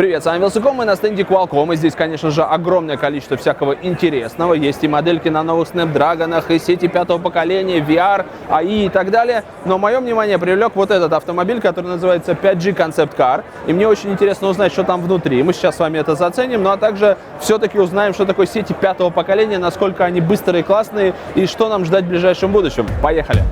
Привет, с вами Вилсаком, мы на стенде Qualcomm, и здесь, конечно же, огромное количество всякого интересного. Есть и модельки на новых Snapdragon, и сети пятого поколения, VR, AI и так далее. Но мое внимание привлек вот этот автомобиль, который называется 5G Concept Car. И мне очень интересно узнать, что там внутри. Мы сейчас с вами это заценим, ну а также все-таки узнаем, что такое сети пятого поколения, насколько они быстрые и классные, и что нам ждать в ближайшем будущем. Поехали!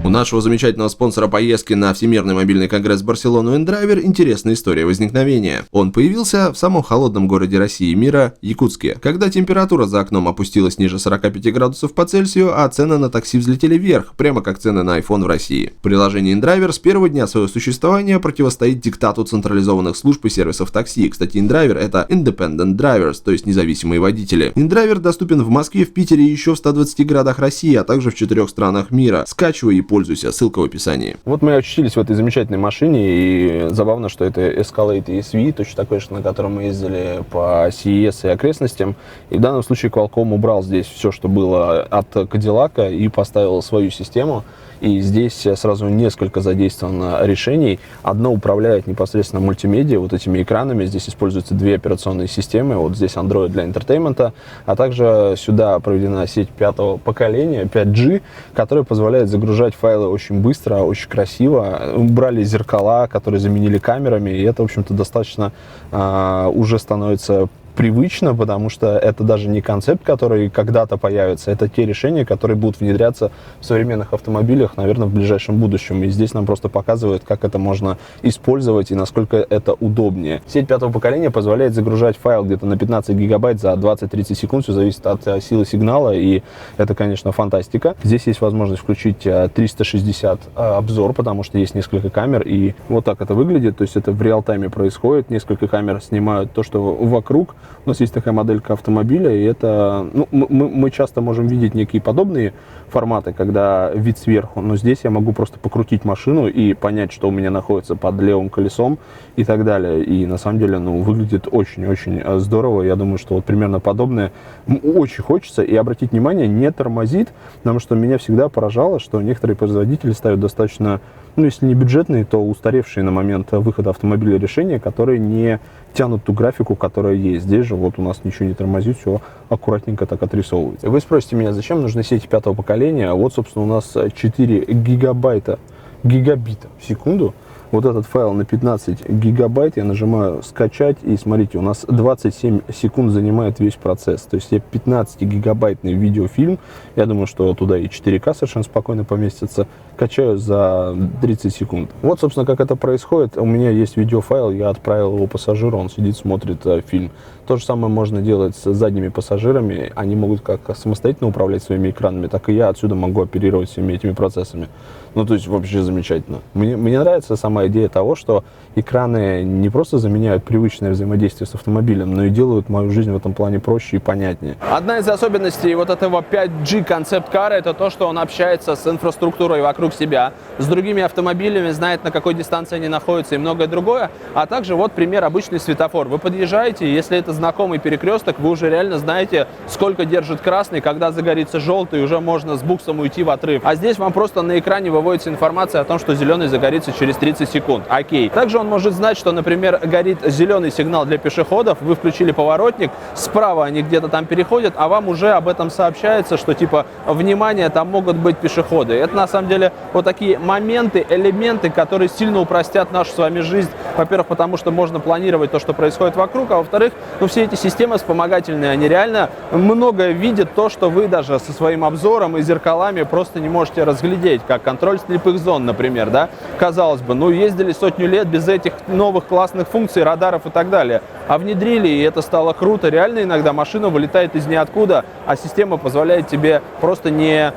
У нашего замечательного спонсора поездки на Всемирный мобильный конгресс Барселону InDriver интересная история возникновения. Он появился в самом холодном городе России и мира – Якутске, когда температура за окном опустилась ниже 45 градусов по Цельсию, а цены на такси взлетели вверх, прямо как цены на iPhone в России. Приложение InDriver с первого дня своего существования противостоит диктату централизованных служб и сервисов такси. Кстати, InDriver – это Independent Drivers, то есть независимые водители. InDriver доступен в Москве, в Питере и еще в 120 городах России, а также в 4 странах мира. Скачивай и пользуйся, ссылка в описании. Вот мы очутились в этой замечательной машине, и забавно, что это Escalade ESV, точно такой же, на котором мы ездили по CES и окрестностям. И в данном случае Qualcomm убрал здесь все, что было от Cadillac, и поставил свою систему. И здесь сразу несколько задействовано решений. Одно управляет непосредственно мультимедиа, вот этими экранами. Здесь используются две операционные системы. Вот здесь Android для интертеймента, а также сюда проведена сеть пятого поколения, 5G, которая позволяет загружать файлы очень быстро, очень красиво. Убрали зеркала, которые заменили камерами, и это, в общем-то, достаточно уже становится привычно, потому что это даже не концепт, который когда-то появится, это те решения, которые будут внедряться в современных автомобилях, наверное, в ближайшем будущем. И здесь нам просто показывают, как это можно использовать и насколько это удобнее. Сеть пятого поколения позволяет загружать файл где-то на 15 гигабайт за 20-30 секунд, все зависит от силы сигнала, и это, конечно, фантастика. Здесь есть возможность включить 360 обзор, потому что есть несколько камер, и вот так это выглядит, то есть это в реал-тайме происходит, несколько камер снимают то, что вокруг. У нас есть такая моделька автомобиля, и это, мы часто можем видеть некие подобные форматы, когда вид сверху, но здесь я могу просто покрутить машину и понять, что у меня находится под левым колесом и так далее. И на самом деле, выглядит очень-очень здорово. Я думаю, что вот примерно подобное очень хочется. И обратить внимание, не тормозит, потому что меня всегда поражало, что некоторые производители ставят достаточно, если не бюджетные, то устаревшие на момент выхода автомобиля решения, которые не тянут ту графику, которая есть. Здесь же вот у нас ничего не тормозит, все аккуратненько так отрисовывается. Вы спросите меня, зачем нужны сети пятого поколения? Вот, собственно, у нас 4 гигабита в секунду. Вот этот файл на 15 гигабайт, я нажимаю скачать, и смотрите, у нас 27 секунд занимает весь процесс. То есть я 15-гигабайтный видеофильм, я думаю, что туда и 4К совершенно спокойно поместится, качаю за 30 секунд. Вот, собственно, как это происходит. У меня есть видеофайл, я отправил его пассажиру, он сидит, смотрит фильм. То же самое можно делать с задними пассажирами. Они могут как самостоятельно управлять своими экранами, так и я отсюда могу оперировать всеми этими процессами. То есть вообще замечательно. Мне нравится сама идея того, что экраны не просто заменяют привычное взаимодействие с автомобилем, но и делают мою жизнь в этом плане проще и понятнее. Одна из особенностей вот этого 5G Concept Car — это то, что он общается с инфраструктурой вокруг себя, с другими автомобилями, знает, на какой дистанции они находятся и многое другое. А также вот пример: обычный светофор. Вы подъезжаете, если это знакомый перекресток, вы уже реально знаете, сколько держит красный, когда загорится желтый, уже можно с буксом уйти в отрыв. А здесь вам просто на экране выводится информация о том, что зеленый загорится через 30 секунд. Окей. Также он может знать, что, например, горит зеленый сигнал для пешеходов, вы включили поворотник, справа они где-то там переходят, а вам уже об этом сообщается, что типа, внимание, там могут быть пешеходы. Это на самом деле вот такие моменты, элементы, которые сильно упростят нашу с вами жизнь. Во-первых, потому что можно планировать то, что происходит вокруг, а во-вторых, все эти системы вспомогательные, они реально многое видят, то, что вы даже со своим обзором и зеркалами просто не можете разглядеть, как контроль слепых зон, например, да? Казалось бы, ездили сотню лет без этих новых классных функций, радаров и так далее. А внедрили, и это стало круто. Реально иногда машина вылетает из ниоткуда, а система позволяет тебе просто не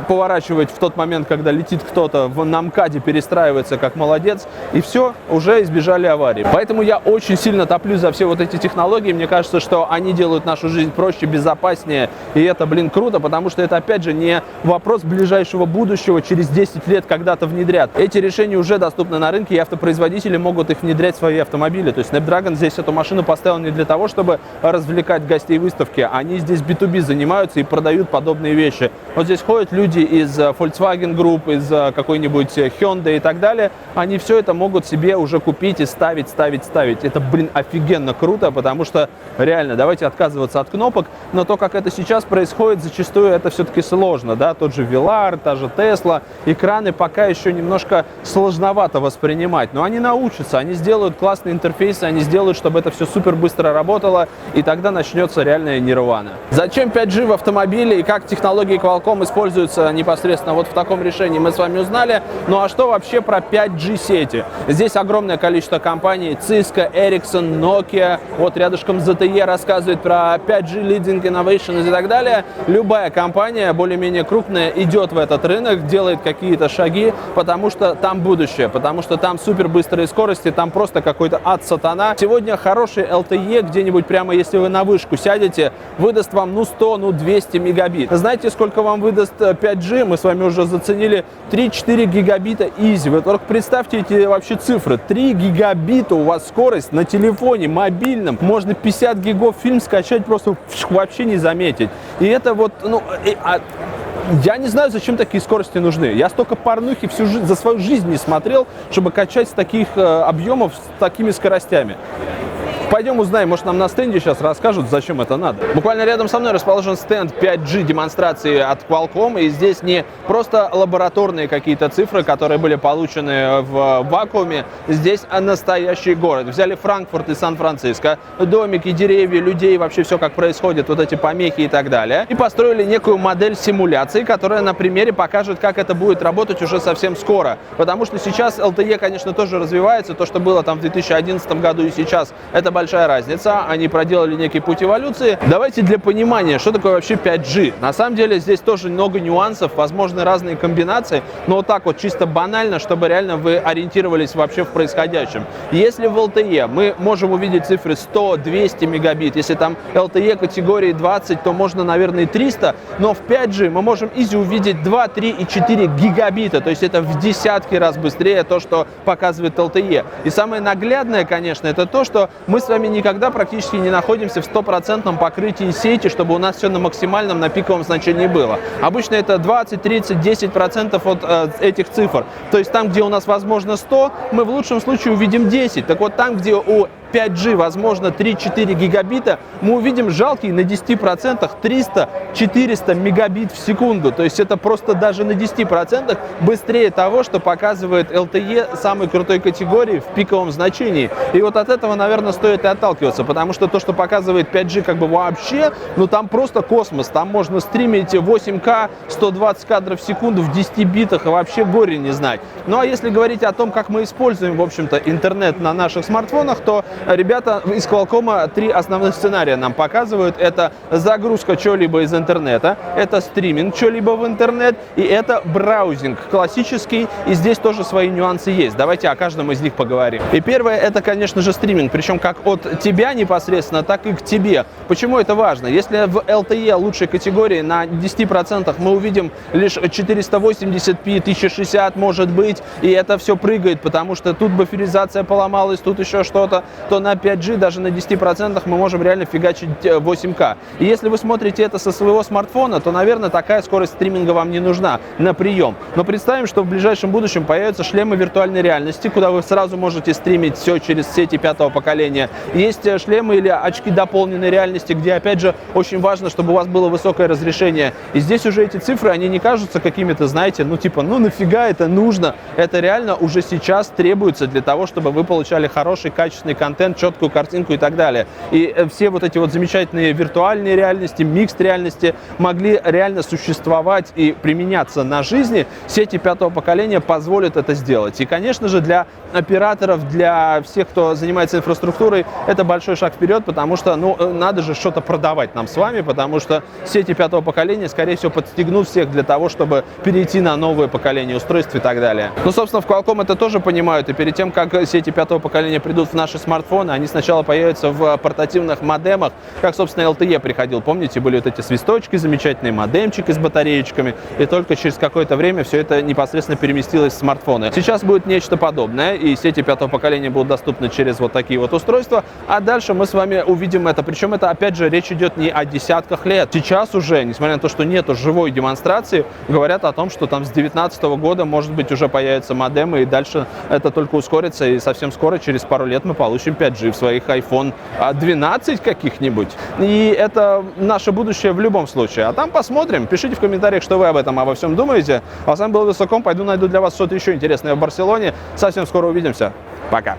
поворачивать в тот момент, когда летит кто-то, на МКАДе перестраивается как молодец, и все, уже избежали аварии. Поэтому я очень сильно топлю за все вот эти технологии. Мне кажется, что они делают нашу жизнь проще, безопаснее, и это, круто, потому что это, опять же, не вопрос ближайшего будущего, через 10 лет когда-то внедрят. Эти решения уже доступны на рынке, и автопроизводители могут их внедрять в свои автомобили. То есть Snapdragon здесь эту машину машину поставил не для того, чтобы развлекать гостей выставки. Они здесь B2B занимаются и продают подобные вещи. Вот здесь ходят люди из Volkswagen Group, из какой-нибудь Hyundai и так далее. Они все это могут себе уже купить и ставить. Это, блин, офигенно круто, потому что реально, давайте отказываться от кнопок, но то, как это сейчас происходит, зачастую это все-таки сложно, да, тот же Velar, та же Tesla, экраны пока еще немножко сложновато воспринимать, но они научатся, они сделают классные интерфейсы, они сделают, чтобы это все супер быстро работало, и тогда начнется реальная нирвана. Зачем 5G в автомобиле и как технологии Qualcomm используются непосредственно вот в таком решении, мы с вами узнали. Ну а что вообще про 5G сети? Здесь огромное количество компаний, Cisco, Ericsson, Nokia, вот рядышком ZTE рассказывает про 5G Leading Innovations и так далее. Любая компания, более-менее крупная, идет в этот рынок, делает какие-то шаги, потому что там будущее, потому что там супер быстрые скорости, там просто какой-то ад сатана. Сегодня хороший LTE где-нибудь прямо, если вы на вышку сядете, выдаст вам 100, 200 мегабит. Знаете, сколько вам выдаст 5G? Мы с вами уже заценили 3-4 гигабита easy. Вы только представьте эти вообще цифры. 3 гигабита у вас скорость на телефоне мобильном. Можно 50 гигов фильм скачать, просто вообще не заметить. И это вот, я не знаю, зачем такие скорости нужны. Я столько порнухи за свою жизнь не смотрел, чтобы качать с таких объемов, с такими скоростями. Пойдем узнаем, может нам на стенде сейчас расскажут, зачем это надо. Буквально рядом со мной расположен стенд 5G демонстрации от Qualcomm, и здесь не просто лабораторные какие-то цифры, которые были получены в вакууме, здесь настоящий город. Взяли Франкфурт и Сан-Франциско, домики, деревья, людей, вообще все как происходит, вот эти помехи и так далее, и построили некую модель симуляции, которая на примере покажет, как это будет работать уже совсем скоро. Потому что сейчас LTE, конечно, тоже развивается, то, что было там в 2011 году и сейчас, это большая разница, они проделали некий путь эволюции. Давайте для понимания, что такое вообще 5G. На самом деле здесь тоже много нюансов, возможны разные комбинации, но вот так вот чисто банально, чтобы реально вы ориентировались вообще в происходящем. Если в LTE мы можем увидеть цифры 100-200 мегабит, если там LTE категории 20, то можно, наверное, и 300, но в 5G мы можем easy увидеть 2, 3 и 4 гигабита, то есть это в десятки раз быстрее то, что показывает LTE. И самое наглядное, конечно, это то, что мы с вами никогда практически не находимся в 100% покрытии сети, чтобы у нас все на максимальном, на пиковом значении было. Обычно это 20, 30, 10% от этих цифр. То есть там, где у нас возможно 100, мы в лучшем случае увидим 10. Так вот там, где у 5G, возможно, 3-4 гигабита, мы увидим жалкие на 10% 300-400 мегабит в секунду. То есть это просто даже на 10% быстрее того, что показывает LTE самой крутой категории в пиковом значении. И вот от этого, наверное, стоит и отталкиваться, потому что то, что показывает 5G как бы вообще, ну там просто космос. Там можно стримить 8К, 120 кадров в секунду в 10 битах и вообще горе не знать. Ну а если говорить о том, как мы используем, в общем-то, интернет на наших смартфонах, то ребята из Qualcomm 3 основных сценария нам показывают. Это загрузка чего-либо из интернета, это стриминг чего-либо в интернет, и это браузинг классический, и здесь тоже свои нюансы есть. Давайте о каждом из них поговорим. И первое, это, конечно же, стриминг, причем как от тебя непосредственно, так и к тебе. Почему это важно? Если в LTE лучшей категории на 10% мы увидим лишь 480p, 1060 может быть, и это все прыгает, потому что тут буферизация поломалась, тут еще что-то, то на 5G даже на 10% мы можем реально фигачить 8К. И если вы смотрите это со своего смартфона, то, наверное, такая скорость стриминга вам не нужна на прием. Но представим, что в ближайшем будущем появятся шлемы виртуальной реальности, куда вы сразу можете стримить все через сети 5-го поколения. Есть шлемы или очки дополненной реальности, где, опять же, очень важно, чтобы у вас было высокое разрешение. И здесь уже эти цифры, они не кажутся какими-то, знаете, ну нафига это нужно? Это реально уже сейчас требуется для того, чтобы вы получали хороший, качественный контент, четкую картинку и так далее. И все вот эти вот замечательные виртуальные реальности, микс реальности могли реально существовать и применяться на жизни. Сети 5-го поколения позволят это сделать. И, конечно же, для операторов, для всех, кто занимается инфраструктурой, это большой шаг вперед, потому что, надо же что-то продавать нам с вами, потому что сети 5-го поколения, скорее всего, подстегнут всех для того, чтобы перейти на новое поколение устройств и так далее. Собственно, в Qualcomm это тоже понимают, и перед тем, как сети 5-го поколения придут в наши смартфоны, они сначала появятся в портативных модемах, как, собственно, LTE приходил. Помните, были вот эти свисточки, замечательные модемчики с батареечками, и только через какое-то время все это непосредственно переместилось в смартфоны. Сейчас будет нечто подобное, и сети 5-го поколения будут доступны через вот такие вот устройства, а дальше мы с вами увидим это. Причем это, опять же, речь идет не о десятках лет. Сейчас уже, несмотря на то, что нету живой демонстрации, говорят о том, что там с 2019 года, может быть, уже появятся модемы, и дальше это только ускорится, и совсем скоро, через пару лет, мы получим 5G в своих iPhone 12 каких-нибудь. И это наше будущее в любом случае. А там посмотрим. Пишите в комментариях, что вы об этом, обо всем думаете. А с вами был Высоком. Пойду найду для вас что-то еще интересное в Барселоне. Совсем скоро увидимся. Пока.